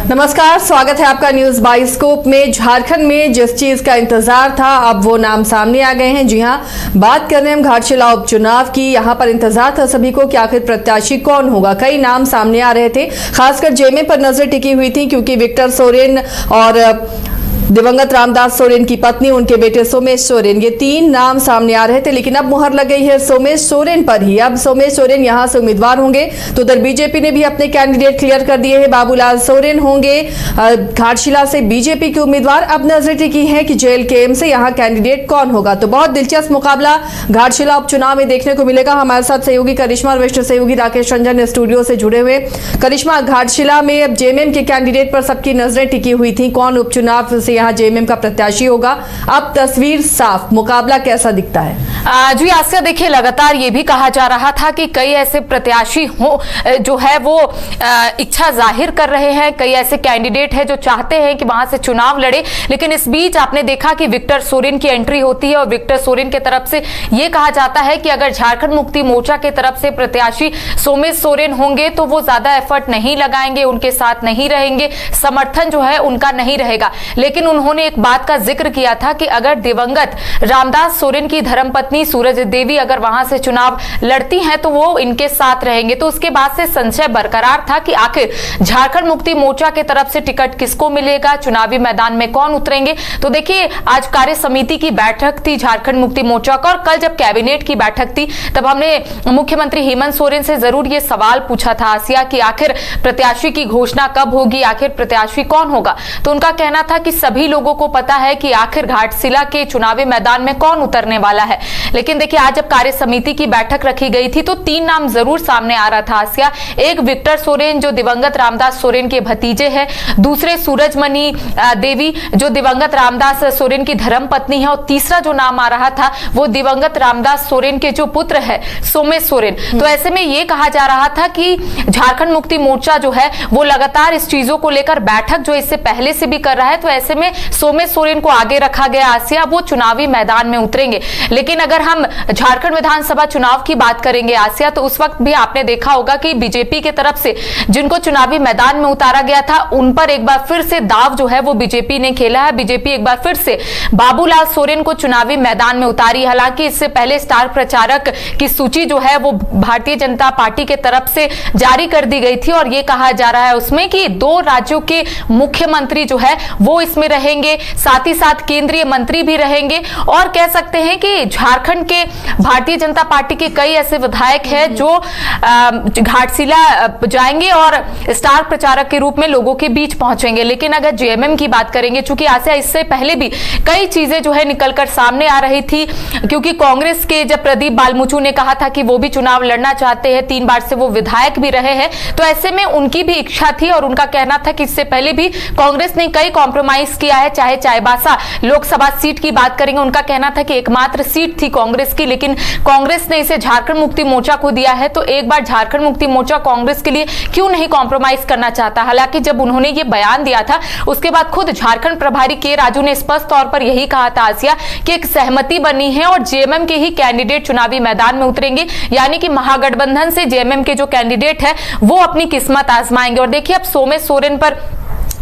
नमस्कार, स्वागत है आपका न्यूज बाइस्कोप में। झारखंड में जिस चीज का इंतजार था अब वो नाम सामने आ गए हैं। जी हां, बात कर रहे हैं हम घाटशिला उपचुनाव की। यहां पर इंतजार था सभी को कि आखिर प्रत्याशी कौन होगा। कई नाम सामने आ रहे थे, खासकर जेएमए पर नजर टिकी हुई थी क्योंकि विक्टर सोरेन और दिवंगत रामदास सोरेन की पत्नी, उनके बेटे सोमेश सोरेन, ये तीन नाम सामने आ रहे थे। लेकिन अब मुहर लग गई है सोमेश सोरेन पर ही। अब सोमेश सोरेन यहां से उम्मीदवार होंगे तो उधर बीजेपी ने भी अपने कैंडिडेट क्लियर कर दिए हैं। बाबूलाल सोरेन होंगे घाटशिला से बीजेपी के उम्मीदवार। अब नजर टिकी है कि जेएलकेएम से यहां कैंडिडेट कौन होगा। तो बहुत दिलचस्प मुकाबला घाटशिला उपचुनाव में देखने को मिलेगा। हमारे साथ सहयोगी करिश्मा और वरिष्ठ सहयोगी राकेश रंजन स्टूडियो से जुड़े हुए। करिश्मा, घाटशिला में अब जेएमएम के कैंडिडेट पर सबकी नजरें टिकी हुई थी, कौन उपचुनाव से यहाँ जेएमएम का प्रत्याशी होगा। अब तस्वीर साफ, मुकाबला कैसा दिखता है? जी आसिया, देखिए लगातार ये भी कहा जा रहा था कि कई ऐसे प्रत्याशी हो जो है वो इच्छा जाहिर कर रहे हैं, कई ऐसे कैंडिडेट हैं जो चाहते हैं कि वहां से चुनाव लड़े। लेकिन इस बीच आपने देखा कि विक्टर सोरेन की एंट्री होती है और विक्टर सोरेन की तरफ से ये कहा जाता है कि अगर झारखंड मुक्ति मोर्चा की तरफ से प्रत्याशी सोमेश सोरेन होंगे तो वो ज्यादा एफर्ट नहीं लगाएंगे, उनके साथ नहीं रहेंगे, समर्थन जो है उनका नहीं रहेगा। लेकिन उन्होंने एक बात का जिक्र किया था कि अगर दिवंगत रामदास सोरेन की धर्मपत्नी सूरज देवी अगर वहां से चुनाव लड़ती हैं तो वो इनके साथ रहेंगे। तो उसके बाद से संशय बरकरार था कि आखिर झारखंड मुक्ति मोर्चा की तरफ से टिकट किसको मिलेगा, चुनावी मैदान में कौन उतरेंगे। तो देखिए, आज कार्य समिति की बैठक थी झारखंड मुक्ति मोर्चा का, और कल जब कैबिनेट की बैठक थी तब हमने मुख्यमंत्री हेमंत सोरेन से जरूर ये सवाल पूछा था आसिया कि आखिर प्रत्याशी की घोषणा कब होगी, आखिर प्रत्याशी कौन होगा। तो उनका कहना था कि सभी लोगों को पता है कि आखिर घाटशिला के चुनावी मैदान में कौन उतरने वाला है। लेकिन देखिए, आज जब कार्य समिति की बैठक रखी गई थी तो तीन नाम जरूर सामने आ रहा था आसिया। एक विक्टर सोरेन जो दिवंगत रामदास सोरेन के भतीजे हैं, दूसरे सूरजमणि देवी जो दिवंगत रामदास सोरेन की धर्मपत्नी है, और तीसरा जो नाम आ रहा था वो दिवंगत रामदास सोरेन के जो पुत्र है सोमेश सोरेन। तो ऐसे में ये कहा जा रहा था कि झारखंड मुक्ति मोर्चा जो है वो लगातार इस चीजों को लेकर बैठक जो इससे पहले से भी कर रहा है। तो ऐसे में सोमेश सोरेन को आगे रखा गया आसिया, वो चुनावी मैदान में उतरेंगे। लेकिन अगर हम झारखंड विधानसभा चुनाव की बात करेंगे आसिया, तो उस वक्त भी आपने देखा होगा कि बीजेपी की तरफ से जिनको चुनावी मैदान में उतारा गया था उन पर एक बार फिर से दाव जो है वो बीजेपी ने खेला है। बीजेपी एक बार फिर से बाबूलाल सोरेन को चुनावी मैदान में उतारी। हालांकि इससे पहले स्टार प्रचारक की सूची जो है वो भारतीय जनता पार्टी के तरफ से जारी कर दी गई थी, और ये कहा जा रहा है उसमें कि 2 राज्यों के मुख्यमंत्री जो है वो इसमें रहेंगे, साथ ही साथ केंद्रीय मंत्री भी रहेंगे। और कह सकते हैं कि झारखंड के भारतीय जनता पार्टी के कई ऐसे विधायक हैं जो घाटशिला जाएंगे और स्टार प्रचारक के रूप में लोगों के बीच पहुंचेंगे। लेकिन अगर जेएमएम की बात करेंगे, चूंकि आसिया इससे पहले भी कई चीजें जो है निकलकर सामने आ रही थी, क्योंकि कांग्रेस के जब प्रदीप बालमुचू ने कहा था कि वो भी चुनाव लड़ना चाहते हैं, 3 बार से वो विधायक भी रहे हैं, तो ऐसे में उनकी भी इच्छा थी और उनका कहना था कि इससे पहले भी कांग्रेस ने कई कॉम्प्रोमाइज किया है। चाहे चाईबासा लोकसभा सीट की बात करेंगे, उनका कहना था कि एकमात्र सीट थी कांग्रेस की, लेकिन कांग्रेस ने इसे झारखंड मुक्ति मोर्चा को दिया है। तो एक बार झारखंड मुक्ति मोर्चा कांग्रेस के लिए क्यों नहीं कॉम्प्रोमाइज करना चाहता। हालांकि जब उन्होंने ये बयान दिया था उसके बाद खुद झारखंड प्रभारी के राजू ने स्पष्ट तौर पर यही कहा था आसिया कि एक सहमति बनी है और जेएमएम के ही कैंडिडेट चुनावी मैदान में उतरेंगे, यानी कि महागठबंधन से जेएमएम के जो कैंडिडेट है वो अपनी किस्मत आजमाएंगे। और देखिए, अब सोमेश सोरेन पर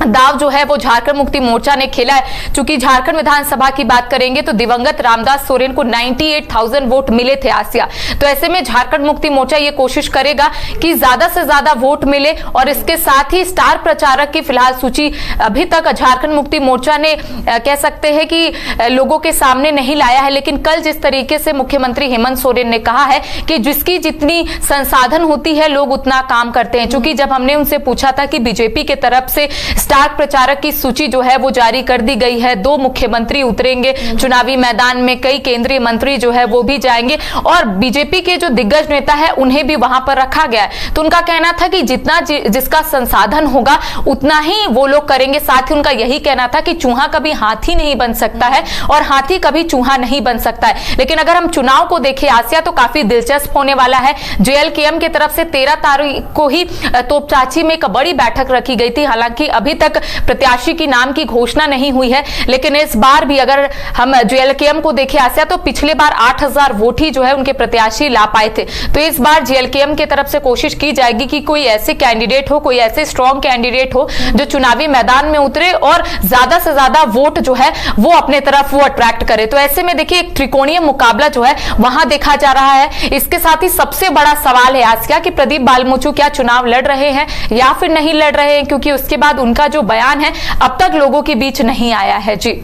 दाव जो है वो झारखंड मुक्ति मोर्चा ने खेला है। चूंकि झारखंड विधानसभा की बात करेंगे तो दिवंगत रामदास सोरेन को 98,000 वोट मिले थे आसिया। तो ऐसे में झारखंड मुक्ति मोर्चा ये कोशिश करेगा कि ज्यादा से ज्यादा वोट मिले, और इसके साथ ही स्टार प्रचारक की फिलहाल सूची अभी तक झारखंड मुक्ति मोर्चा ने कह सकते हैं कि लोगों के सामने नहीं लाया है। लेकिन कल जिस तरीके से मुख्यमंत्री हेमंत सोरेन ने कहा है कि जिसकी जितनी संसाधन होती है लोग उतना काम करते हैं। चूंकि जब हमने उनसे पूछा था कि बीजेपी के तरफ से स्टार प्रचारक की सूची जो है वो जारी कर दी गई है, 2 मुख्यमंत्री उतरेंगे चुनावी मैदान में, कई केंद्रीय मंत्री जो है वो भी जाएंगे, और बीजेपी के जो दिग्गज नेता है उन्हें भी वहां पर रखा गया है। तो उनका कहना था कि जितना जिसका संसाधन होगा उतना ही वो लोग करेंगे। साथ ही उनका यही कहना था कि चूहा कभी हाथी नहीं बन सकता है और हाथी कभी चूहा नहीं बन सकता है। लेकिन अगर हम चुनाव को देखें आसिया, तो काफी दिलचस्प होने वाला है। जेएलकेएम की तरफ से 13 तारीख को ही तोपचाची में एक बड़ी बैठक रखी गई थी। हालांकि अभी तक प्रत्याशी की नाम की घोषणा नहीं हुई है, लेकिन इस बार भी अगर हम जेएलकेएम को देखें आसिया, तो पिछले बार 8,000 वोट ही जो है उनके प्रत्याशी ला पाए थे। तो इस बार जेएलकेएम की तरफ से कोशिश की जाएगी कि कोई ऐसे कैंडिडेट हो, कोई ऐसे स्ट्रॉन्ग कैंडिडेट हो जो चुनावी मैदान में उतरे और ज्यादा से ज्यादा वोट जो है वो अपने तरफ वो अट्रैक्ट करे। तो ऐसे में देखिए एक त्रिकोणीय मुकाबला जो है वहां देखा जा रहा है। इसके साथ ही सबसे बड़ा सवाल है आसिया कि प्रदीप बालमुचु क्या चुनाव लड़ रहे हैं या फिर नहीं लड़ रहे हैं, क्योंकि उसके बाद उनका जो बयान है अब तक लोगों के बीच नहीं आया है। जी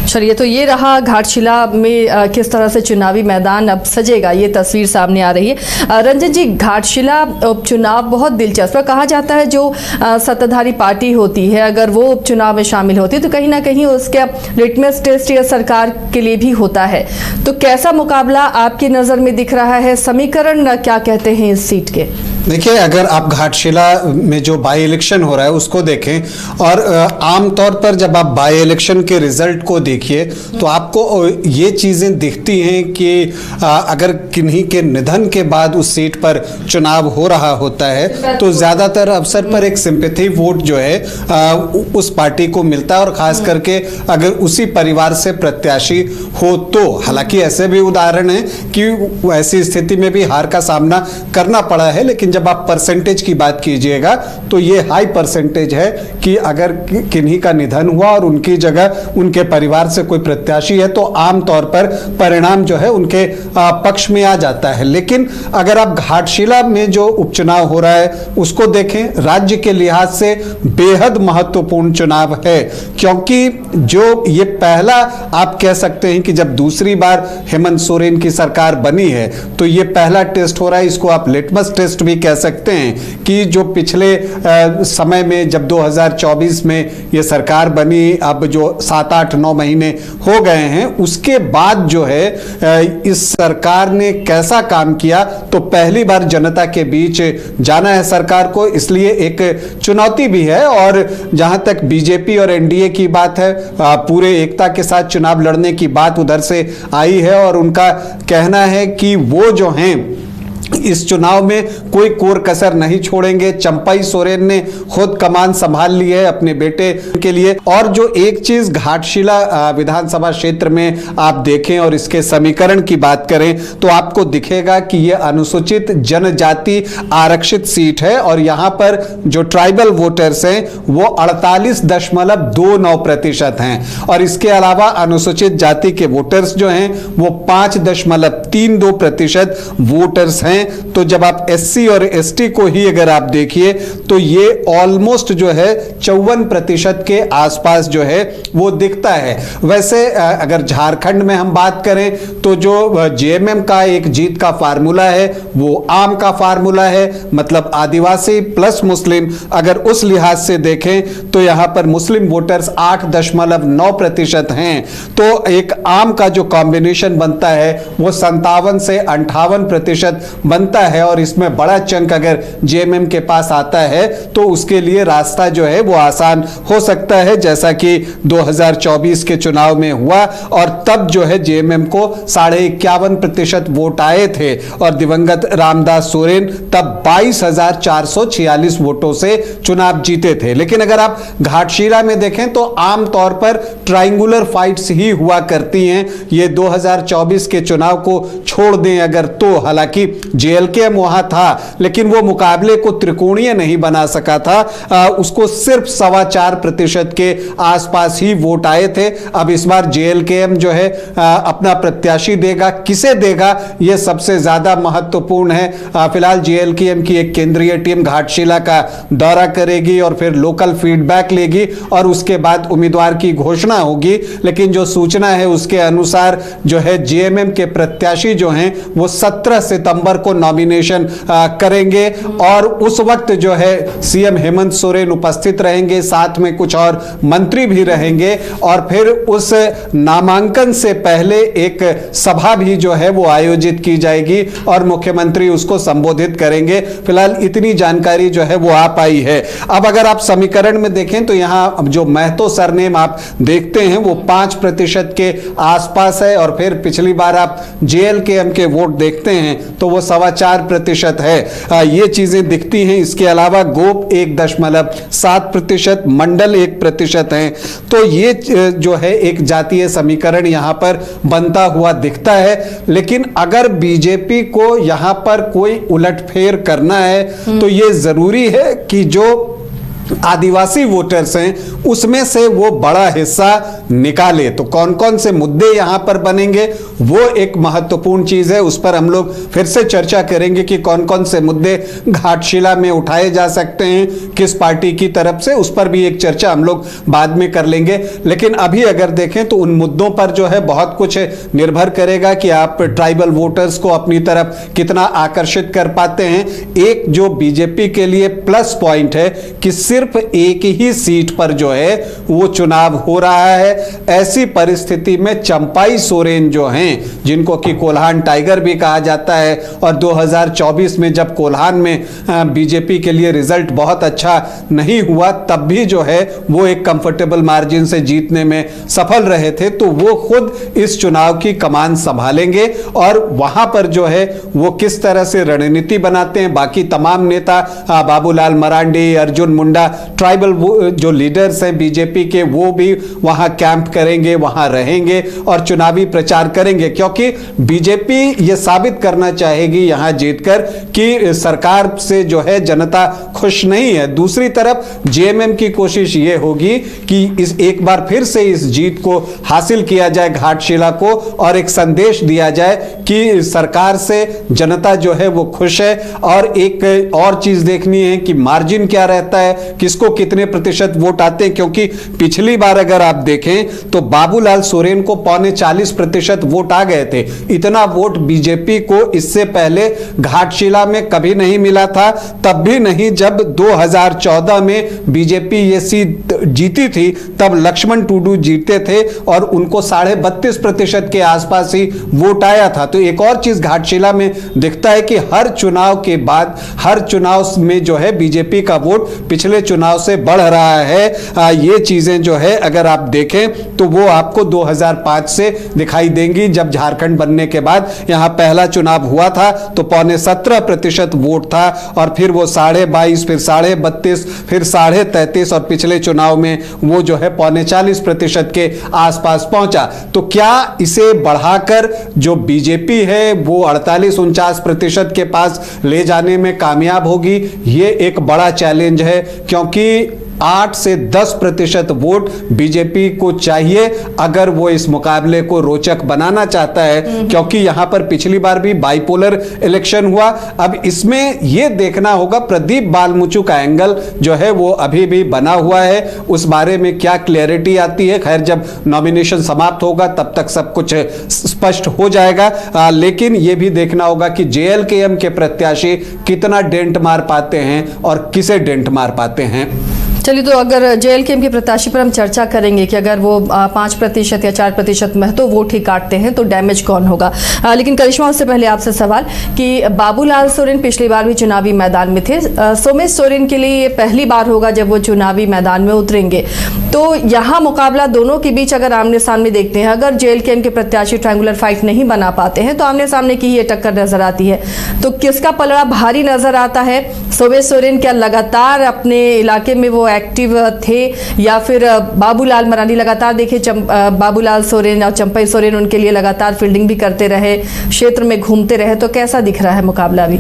चलिए, तो ये रहा घाटशिला में किस तरह से चुनावी मैदान अब सजेगा, ये तस्वीर सामने आ रही है। रंजन जी, घाटशिला उपचुनाव बहुत दिलचस्प है। कहा जाता है जो सत्ताधारी पार्टी होती है अगर वो उपचुनाव में शामिल होती है तो कहीं ना कहीं उसका लिटमस टेस्ट या सरकार के लिए भी होता है। तो कैसा मुकाबला आपकी नज़र में दिख रहा है? समीकरण क्या कहते हैं इस सीट के? देखिए, अगर आप घाटशिला में जो बाई इलेक्शन हो रहा है उसको देखें और आमतौर पर जब आप बाई इलेक्शन के रिजल्ट को देखिए तो आपको ये चीज़ें दिखती हैं कि अगर किन्हीं के निधन के बाद उस सीट पर चुनाव हो रहा होता है तो ज़्यादातर अवसर पर एक सिंपैथी वोट जो है उस पार्टी को मिलता है, और ख़ास करके अगर उसी परिवार से प्रत्याशी हो तो। हालांकि ऐसे भी उदाहरण हैं कि ऐसी स्थिति में भी हार का सामना करना पड़ा है, लेकिन जब आप परसेंटेज की बात कीजिएगा तो ये हाई परसेंटेज है कि अगर किन्हीं का निधन हुआ और उनकी जगह उनके परिवार से कोई प्रत्याशी है तो आमतौर पर परिणाम जो है उनके पक्ष में आ जाता है। लेकिन अगर आप घाटशिला में जो उपचुनाव हो रहा है उसको देखें, राज्य के लिहाज से बेहद महत्वपूर्ण चुनाव है, क्योंकि जो ये पहला आप कह सकते हैं कि जब दूसरी बार हेमंत सोरेन की सरकार बनी है तो ये पहला टेस्ट हो रहा है। इसको आप लिटमस टेस्ट भी कह सकते हैं कि जो पिछले समय में जब 2024 में ये सरकार बनी, अब जो 7-8-9 महीने हो गए हैं, उसके बाद जो है इस सरकार ने कैसा काम किया, तो पहली बार जनता के बीच जाना है सरकार को, इसलिए एक चुनौती भी है। और जहां तक बीजेपी और एनडीए की बात है, पूरे एकता के साथ चुनाव लड़ने की बात उधर से आई है और उनका कहना है कि वो जो हैं इस चुनाव में कोई कोर कसर नहीं छोड़ेंगे। चंपाई सोरेन ने खुद कमान संभाल ली है अपने बेटे के लिए। और जो एक चीज घाटशिला विधानसभा क्षेत्र में आप देखें और इसके समीकरण की बात करें तो आपको दिखेगा कि यह अनुसूचित जनजाति आरक्षित सीट है और यहां पर जो ट्राइबल वोटर्स हैं वो 48.29% हैं, और इसके अलावा अनुसूचित जाति के वोटर्स जो हैं वो 5.32% वोटर्स हैं। तो जब आप एससी और एसटी को ही अगर आप देखिए तो ये ऑलमोस्ट जो है 54% के आसपास जो है वो दिखता है। वैसे अगर झारखंड में हम बात करें तो जो जेएमएम का एक जीत का फार्मूला है वो आम का फार्मूला है, मतलब आदिवासी प्लस मुस्लिम। अगर उस लिहाज से देखें तो यहां पर मुस्लिम वोटर्स 8.9% हैं, तो एक आम का जो कॉम्बिनेशन बनता है वो 57 से 58% बनता है। और इसमें बड़ा चंक अगर जेएमएम के पास आता है तो उसके लिए रास्ता जो है वो आसान हो सकता है, जैसा कि 2024 के चुनाव में हुआ, और तब जो है जेएमएम को 51.5% वोट आए थे और दिवंगत रामदास सोरेन तब 22,446 वोटों से चुनाव जीते थे। लेकिन अगर आप घाटशिला में देखें तो आमतौर पर ट्रायंगुलर फाइट्स ही हुआ करती हैं। ये 2024 के चुनाव को छोड़ दें अगर तो, हालांकि जेएलकेएम वहां था लेकिन वो मुकाबले को त्रिकोणीय नहीं बना सका था, उसको सिर्फ 4.25% के आसपास ही वोट आए थे। अब इस बार जेएलकेएम जो है अपना प्रत्याशी देगा, किसे देगा यह सबसे ज्यादा महत्वपूर्ण है। फिलहाल जेएलकेएम की एक केंद्रीय टीम घाटशिला का दौरा करेगी और फिर लोकल फीडबैक लेगी और उसके बाद उम्मीदवार की घोषणा होगी। लेकिन जो सूचना है उसके अनुसार जो है जेएमएम के प्रत्याशी जो हैं वो 17 सितंबर को नॉमिनेशन करेंगे और उस वक्त जो है सीएम हेमंत सोरेन उपस्थित रहेंगे, साथ में कुछ और मंत्री भी रहेंगे और फिर उस नामांकन से पहले एक सभा भी जो है वो आयोजित की जाएगी और मुख्यमंत्री उसको संबोधित करेंगे। फिलहाल इतनी जानकारी जो है वो आ पाई है। अब अगर आप समीकरण में देखें तो यहां जो महतो सरनेम आप देखते हैं वो 5% के आसपास है और फिर पिछली बार आप जेएलकेएम के वोट देखते हैं तो वो 4.25% है। ये चीजें दिखती हैं। इसके अलावा गोप 1.7%, मंडल 1% हैं। तो ये जो है एक जातीय समीकरण यहां पर बनता हुआ दिखता है। लेकिन अगर बीजेपी को यहां पर कोई उलटफेर करना है तो ये जरूरी है कि जो आदिवासी वोटर्स हैं उसमें से वो बड़ा हिस्सा निकाले। तो कौन कौन से मुद्दे यहां पर बनेंगे वो एक महत्वपूर्ण चीज है। उस पर हम लोग फिर से चर्चा करेंगे कि कौन कौन से मुद्दे घाटशिला में उठाए जा सकते हैं, किस पार्टी की तरफ से, उस पर भी एक चर्चा हम लोग बाद में कर लेंगे। लेकिन अभी अगर देखें तो उन मुद्दों पर जो है बहुत कुछ निर्भर करेगा कि आप ट्राइबल वोटर्स को अपनी तरफ कितना आकर्षित कर पाते हैं। एक जो बीजेपी के लिए प्लस पॉइंट है कि सिर्फ एक ही सीट पर जो है वो चुनाव हो रहा है। ऐसी परिस्थिति में चंपाई सोरेन जो हैं, जिनको कि कोल्हान टाइगर भी कहा जाता है, और 2024 में जब कोल्हान में बीजेपी के लिए रिजल्ट बहुत अच्छा नहीं हुआ तब भी जो है वो एक कंफर्टेबल मार्जिन से जीतने में सफल रहे थे। तो वो खुद इस चुनाव की कमान संभालेंगे और वहां पर जो है वो किस तरह से रणनीति बनाते हैं। बाकी तमाम नेता बाबूलाल मरांडी, अर्जुन मुंडा, ट्राइबल जो लीडर्स हैं बीजेपी के, वो भी वहां कैंप करेंगे, वहां रहेंगे और चुनावी प्रचार करेंगे। क्योंकि बीजेपी ये साबित करना चाहेगी यहां जीतकर कि सरकार से जो है जनता खुश नहीं है। दूसरी तरफ जेएमएम की कोशिश ये होगी कि इस एक बार फिर से इस जीत को हासिल किया जाए घाटशिला को, और एक संदेश दिया जाए कि सरकार से जनता जो है वो खुश है। और एक और चीज देखनी है कि मार्जिन क्या रहता है, किसको कितने प्रतिशत वोट आते हैं। क्योंकि पिछली बार अगर आप देखें तो बाबूलाल सोरेन को 40% वोट आ गए थे। इतना वोट बीजेपी को इससे पहले घाटशिला में कभी नहीं मिला था, तब भी नहीं जब 2014 में बीजेपी ये सीट जीती थी, तब लक्ष्मण टुडू जीते थे और उनको 32.5% के आसपास ही वोट आया था। तो एक और चीज घाटशिला में दिखता है कि हर चुनाव के बाद, हर चुनाव में जो है बीजेपी का वोट पिछले चुनाव से बढ़ रहा है। ये चीजें जो है अगर आप देखें तो वो आपको 2005 से दिखाई देंगी, जब झारखंड बनने के बाद यहां पहला चुनाव हुआ था तो 17.5% वोट था, और फिर वो 22.5, फिर 32.5, फिर 33.5, और पिछले चुनाव में वो जो है 40.5% के आसपास पहुंचा। तो क्या इसे बढ़ाकर जो बीजेपी है वो 48-49% के पास ले जाने में कामयाब होगी? ये एक बड़ा चैलेंज है, क्योंकि 8 से 10% वोट बीजेपी को चाहिए अगर वो इस मुकाबले को रोचक बनाना चाहता है। क्योंकि यहां पर पिछली बार भी बाइपोलर इलेक्शन हुआ। अब इसमें यह देखना होगा, प्रदीप बालमुचु का एंगल जो है वो अभी भी बना हुआ है, उस बारे में क्या क्लैरिटी आती है। खैर, जब नॉमिनेशन समाप्त होगा तब तक सब कुछ स्पष्ट हो जाएगा। लेकिन यह भी देखना होगा कि जेएलकेएम के प्रत्याशी कितना डेंट मार पाते हैं और किसे डेंट मार पाते हैं। चलिए, तो अगर जेएलकेएम के प्रत्याशी पर हम चर्चा करेंगे कि अगर वो 5% या 4% महतो वोट ही काटते हैं तो डैमेज कौन होगा। लेकिन करिश्मा, उससे पहले आपसे सवाल कि बाबूलाल सोरेन पिछली बार भी चुनावी मैदान में थे। सोमेश सोरेन के लिए ये पहली बार होगा जब वो चुनावी मैदान में उतरेंगे। तो यहाँ मुकाबला दोनों के बीच अगर आमने सामने देखते हैं, अगर जेएलकेएम के प्रत्याशी ट्रायंगुलर फाइट नहीं बना पाते हैं तो आमने सामने की ये टक्कर नजर आती है। तो किसका पलड़ा भारी नजर आता है? सोमेश सोरेन क्या लगातार अपने इलाके में वो एक्टिव थे, या फिर बाबूलाल मरांडी लगातार देखिए बाबूलाल सोरेन और चंपई सोरेन उनके लिए लगातार फील्डिंग भी करते रहे, क्षेत्र में घूमते रहे। तो कैसा दिख रहा है मुकाबला अभी?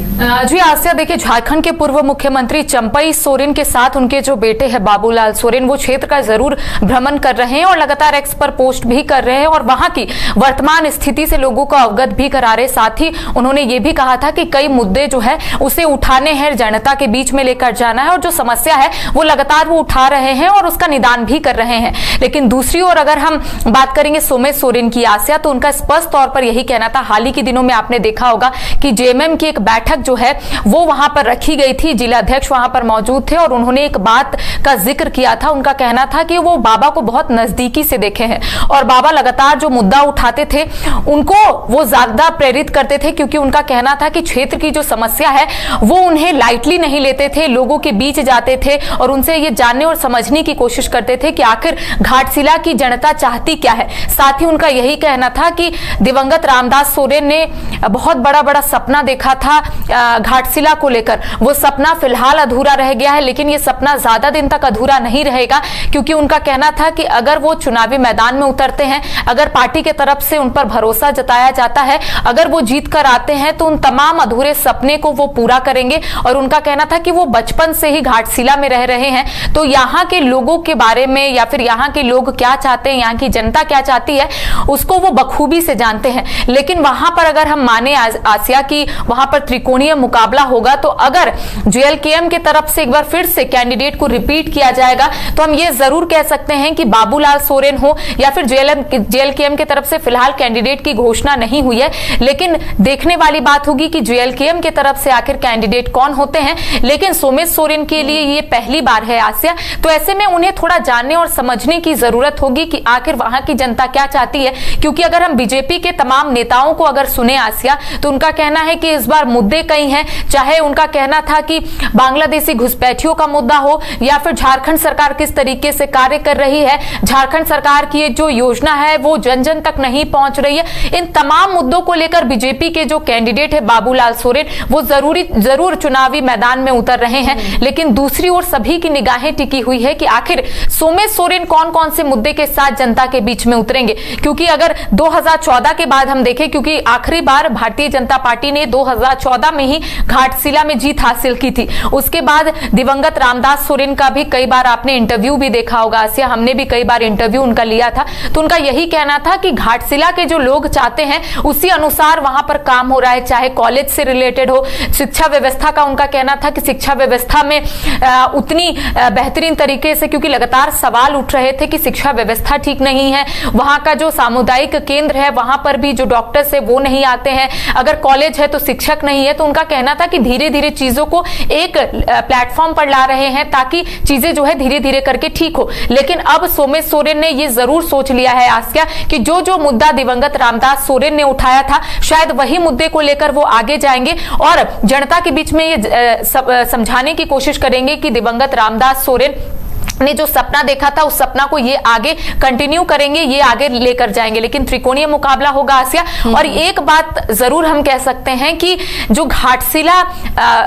जी आसिया, देखिए झारखंड के पूर्व मुख्यमंत्री चंपई सोरेन के साथ उनके जो बेटे हैं बाबूलाल सोरेन, वो क्षेत्र का जरूर भ्रमण कर रहे हैं और लगातार एक्स पर पोस्ट भी कर रहे हैं और वहां की वर्तमान स्थिति से लोगों को अवगत भी करा रहे। साथ ही उन्होंने ये भी कहा था कि कई मुद्दे जो है उसे उठाने हैं, जनता के बीच में लेकर जाना है, और जो समस्या है वो लगातार वो उठा रहे हैं और उसका निदान भी कर रहे हैं। लेकिन दूसरी ओर अगर हम बात करेंगे सोमेश सोरेन की आसिया, तो उनका स्पष्ट तौर पर यही कहना था। हाल ही के दिनों में आपने देखा होगा कि जेएमएम की एक बैठक जो है वो वहां पर रखी गई थी, जिला अध्यक्ष वहां पर मौजूद थे और उन्होंने एक बात का जिक्र किया था। उनका कहना था कि वो बाबा को बहुत नजदीकी से देखे हैं और बाबा लगातार जो मुद्दा उठाते थे उनको वो ज्यादा प्रेरित करते थे, क्योंकि उनका कहना था कि क्षेत्र की जो समस्या है वो उन्हें लाइटली नहीं लेते थे, लोगों के बीच जाते थे और उनसे ये जानने और समझने की कोशिश करते थे कि आखिर घाटशिला की जनता चाहती क्या है। साथ ही उनका यही कहना था कि दिवंगत रामदास सोरेन ने बहुत बड़ा बड़ा सपना देखा था घाटशिला को लेकर, वो सपना फिलहाल अधूरा रह गया है, लेकिन ये सपना ज्यादा दिन तक अधूरा नहीं रहेगा, क्योंकि उनका कहना था कि अगर वो चुनावी मैदान में उतरते हैं, अगर पार्टी के तरफ से उन पर भरोसा जताया जाता है, अगर वो जीत कर आते हैं तो उन तमाम अधूरे सपने को वो पूरा करेंगे। और उनका कहना था कि वो बचपन से ही घाटशिला में रह रहे हैं, तो यहाँ के लोगों के बारे में या फिर यहाँ के लोग क्या चाहते हैं, यहाँ की जनता क्या चाहती है, उसको वो बखूबी से जानते हैं। लेकिन वहां पर अगर हम माने आसिया की वहां पर त्रिकोणीय मुकाबला होगा, तो अगर जेएलकेएम की तरफ से एक बार फिर से कैंडिडेट को रिपीट किया जाएगा तो हम ये जरूर कह सकते हैं कि बाबूलाल सोरेन हो या फिर जेएलकेएम की तरफ से फिलहाल कैंडिडेट की घोषणा नहीं हुई है, लेकिन देखने वाली बात होगी कि जेएलकेएम की तरफ से आखिर कैंडिडेट कौन होते हैं। लेकिन सोमेश सोरेन के लिए ये पहली बार है आसिया, तो ऐसे में उन्हें थोड़ा जानने और समझने की जरूरत होगी कि आखिर वहां की जनता क्या चाहती है, क्योंकि अगर हम बीजेपी के तमाम नेताओं को अगर सुने आसिया तो उनका कहना है कि इस बार मुद्दे कई हैं, चाहे उनका कहना था कि बांग्लादेशी घुसपैठियों का मुद्दा हो या फिर झारखंड सरकार किस तरीके से कार्य कर रही है, झारखंड सरकार की जो योजना है वो जन जन तक नहीं पहुंच रही है, इन तमाम मुद्दों को लेकर बीजेपी के जो कैंडिडेट है बाबूलाल सोरेन वो जरूर चुनावी मैदान में उतर रहे हैं। लेकिन दूसरी ओर सभी की निगाहें टिकी हुई है कि आखिर सोमेश सोरेन कौन कौन से मुद्दे के साथ जनता के बीच में उतरेंगे, क्योंकि अगर 2014 के बाद हम देखें, क्योंकि आखिरी बार भारतीय जनता पार्टी ने 2014 में ही घाटशिला में जीत हासिल की थी, उसके बाद दिवंगत रामदास सोरेन का भी कई बार आपने इंटरव्यू भी देखा होगा आसिया, हमने भी कई बार इंटरव्यू उनका लिया था, तो उनका यही कहना था कि घाटशिला के जो लोग चाहते हैं उसी अनुसार वहां पर काम हो रहा है, चाहे कॉलेज से रिलेटेड हो, शिक्षा व्यवस्था का उनका कहना था कि शिक्षा व्यवस्था में उतनी बेहतरीन तरीके से, क्योंकि लगातार सवाल उठ रहे थे कि शिक्षा व्यवस्था ठीक नहीं है, वहां का जो सामुदायिक केंद्र है वहां पर भी जो डॉक्टर्स है वो नहीं आते हैं, अगर कॉलेज है तो शिक्षक नहीं है, तो उनका कहना था कि धीरे धीरे चीजों को एक प्लेटफॉर्म पर ला रहे हैं ताकि चीजें जो है धीरे धीरे करके ठीक हो। लेकिन अब सोमेश सोरेन ने ये जरूर सोच लिया है आसिया कि जो जो मुद्दा दिवंगत रामदास सोरेन ने उठाया था शायद वही मुद्दे को लेकर वो आगे जाएंगे और जनता के बीच में ये समझाने की कोशिश करेंगे कि दिवंगत रामदास सोरेन ने जो सपना देखा था उस सपना को ये आगे कंटिन्यू करेंगे, ये आगे लेकर जाएंगे। लेकिन त्रिकोणीय मुकाबला होगा आसिया। और एक बात जरूर हम कह सकते हैं कि जो घाटशिला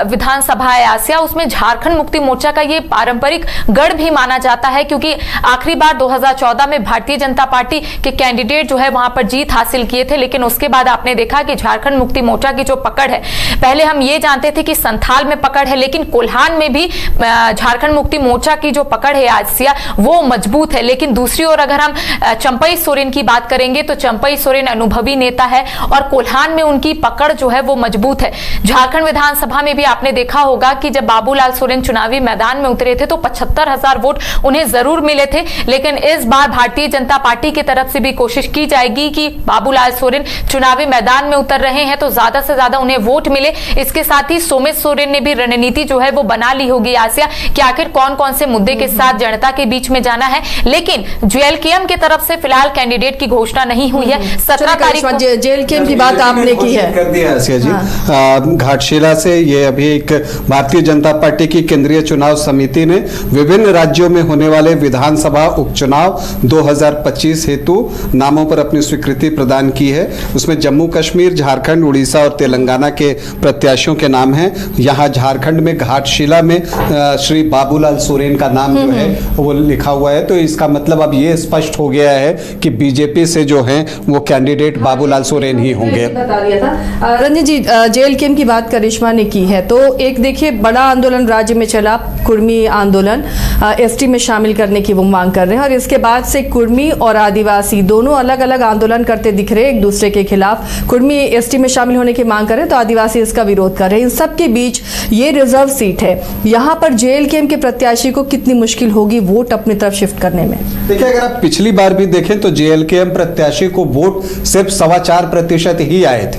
विधानसभा है आसिया, उसमें झारखंड मुक्ति मोर्चा का ये पारंपरिक गढ़ भी माना जाता है, क्योंकि आखिरी बार 2014 में भारतीय जनता पार्टी के कैंडिडेट जो है वहां पर जीत हासिल किए थे, लेकिन उसके बाद आपने देखा कि झारखंड मुक्ति मोर्चा की जो पकड़ है, पहले हम ये जानते थे कि संथाल में पकड़ है, लेकिन कोल्हान में भी झारखंड मुक्ति मोर्चा की जो पकड़ है आसिया वो मजबूत है। लेकिन दूसरी ओर अगर हम चंपई सोरेन की बात करेंगे तो चंपई सोरेन अनुभवी नेता है और कोल्हान में उनकी पकड़ जो है वो मजबूत है। झारखंड विधानसभा में भी आपने देखा होगा कि जब बाबूलाल सोरेन चुनावी मैदान में उतरे थे तो 75,000 वोट उन्हें जरूर मिले थे, लेकिन इस बार भारतीय जनता पार्टी की तरफ से भी कोशिश की जाएगी कि बाबूलाल सोरेन चुनावी मैदान में उतर रहे हैं तो ज्यादा से ज्यादा उन्हें वोट मिले। इसके साथ ही सोमेश सोरेन ने भी रणनीति जो है वो बना ली होगी आसिया कि आखिर कौन कौन से मुद्दे के साथ जनता के बीच में जाना है। लेकिन जेएलकेएम की तरफ से फिलहाल कैंडिडेट की घोषणा नहीं हुई है। 17 तारीख को जेएलकेएम की बात आपने की है, कर दिया आसिया जी। घाटशिला से ये अभी एक भारतीय जनता पार्टी की केंद्रीय चुनाव समिति ने विभिन्न राज्यों में होने वाले विधानसभा उपचुनाव 2025 हेतु नामों पर अपनी स्वीकृति प्रदान की है। उसमें जम्मू कश्मीर, झारखंड, उड़ीसा और तेलंगाना के प्रत्याशियों के नाम हैं। यहाँ झारखंड में घाटशिला में श्री बाबूलाल सोरेन का नाम जो है वो लिखा हुआ है, तो इसका मतलब अब ये स्पष्ट हो गया है कि बीजेपी से जो है वो कैंडिडेट बाबूलाल सोरेन ही होंगे। बता दिया था रंजन जी, जेएलकेएम की बात करिश्मा ने की है, तो एक देखिए बड़ा आंदोलन राज्य में चला, कुर्मी आंदोलन, एसटी में शामिल करने की वो मांग कर रहे हैं और इसके बाद से कुर्मी और आदिवासी दोनों अलग अलग आंदोलन करते दिख रहे हैं एक दूसरे के खिलाफ। कुर्मी एसटी में शामिल होने की मांग कर रहे हैं तो आदिवासी इसका विरोध कर रहे हैं। इन सब के बीच ये रिजर्व सीट है, यहाँ पर जेएलकेएम के प्रत्याशी को कितनी मुश्किल मुश्किल होगी वोट अपनी तरफ शिफ्ट करने में? देखिए, अगर आप पिछली बार भी देखें तो जेएलकेएम प्रत्याशी को वोट सिर्फ 4.25% ही आए थे।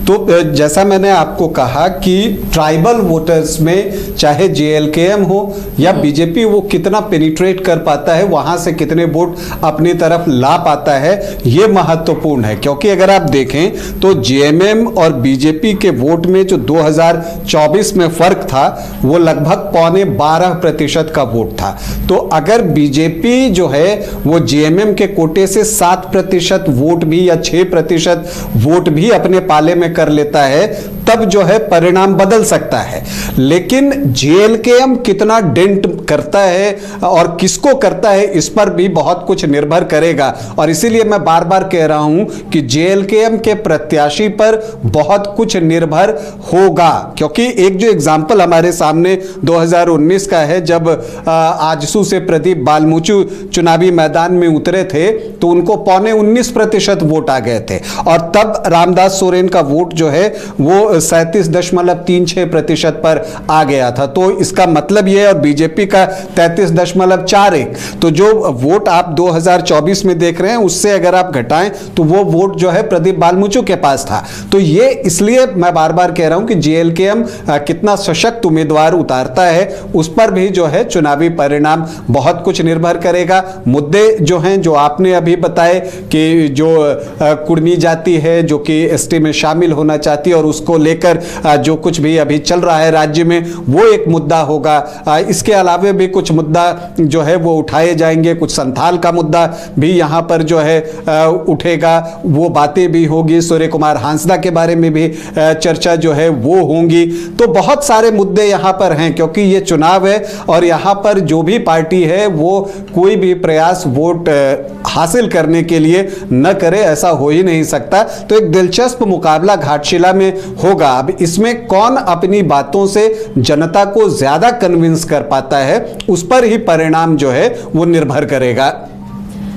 तो जैसा मैंने आपको कहा कि ट्राइबल वोटर्स में चाहे जेएलकेएम हो या बीजेपी, वो कितना पेनिट्रेट कर पाता है, वहां से कितने वोट अपनी तरफ ला पाता है, ये महत्वपूर्ण है। क्योंकि अगर आप देखें तो जेएमएम और बीजेपी के वोट में जो 2024 में फर्क था वो लगभग 12.25% का वोट था। तो अगर बीजेपी जो है वो जेएमएम के कोटे से 7% वोट भी या 6% वोट भी अपने पाले में कर लेता है, तब जो है परिणाम बदल सकता है। लेकिन जेएलकेएम कितना डेंट करता है और किसको करता है, इस पर भी बहुत कुछ निर्भर करेगा। और इसीलिए मैं बार बार कह रहा हूं कि जेएलकेएम के प्रत्याशी पर बहुत कुछ निर्भर होगा। क्योंकि एक जो एग्जाम्पल हमारे सामने 2019 का है, जब आजसू से प्रदीप बालमुचु चुनावी मैदान में उतरे थे तो उनको 19.25% वोट आ गए थे, और तब रामदास सोरेन का वोट जो है वो 37.36% पर आ गया था। तो इसका मतलब यह है, और बीजेपी का 33.41, तो जो वोट आप 2024 में देख रहे हैं उससे अगर आप घटाएं तो वो वोट जो है प्रदीप बालमुचु के पास था। तो ये इसलिए मैं बार बार कह रहा हूं कि जेएलकेएम कितना सशक्त उम्मीदवार उतारता है उस पर भी जो है चुनावी परिणाम बहुत कुछ निर्भर करेगा। मुद्दे जो हैं, जो आपने अभी बताए कि जो कुर्मी जाति है जो कि एसटी में शामिल होना चाहती है और उसको लेकर जो कुछ भी अभी चल रहा है राज्य में, वो एक मुद्दा होगा। इसके अलावा भी कुछ मुद्दा जो है वो उठाए जाएंगे, कुछ संथाल का मुद्दा भी यहाँ पर जो है उठेगा, वो बातें भी होगी। सूर्य कुमार हांसदा के बारे में भी चर्चा जो है वो होंगी। तो बहुत सारे मुद्दे यहाँ पर हैं, क्योंकि ये चुनाव है और यहाँ पर जो भी पार्टी है वो कोई भी प्रयास वोट हासिल करने के लिए न करे, ऐसा हो ही नहीं सकता। तो एक दिलचस्प मुकाबला घाटशिला में होगा। अब इसमें कौन अपनी बातों से जनता को ज्यादा कन्विंस कर पाता है, उस पर ही परिणाम जो है वो निर्भर करेगा।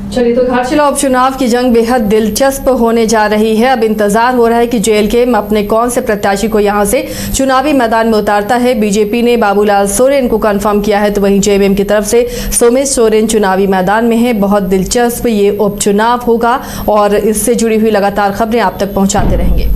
चलिए, तो घाटशिला उपचुनाव की जंग बेहद दिलचस्प होने जा रही है। अब इंतजार हो रहा है कि जेएलकेएम अपने कौन से प्रत्याशी को यहां से चुनावी मैदान में उतारता है। बीजेपी ने बाबूलाल सोरेन को कंफर्म किया है, तो वहीं जेएमएम की तरफ से सोमेश सोरेन चुनावी मैदान में है। बहुत दिलचस्प ये उपचुनाव होगा और इससे जुड़ी हुई लगातार खबरें आप तक पहुंचाते रहेंगे।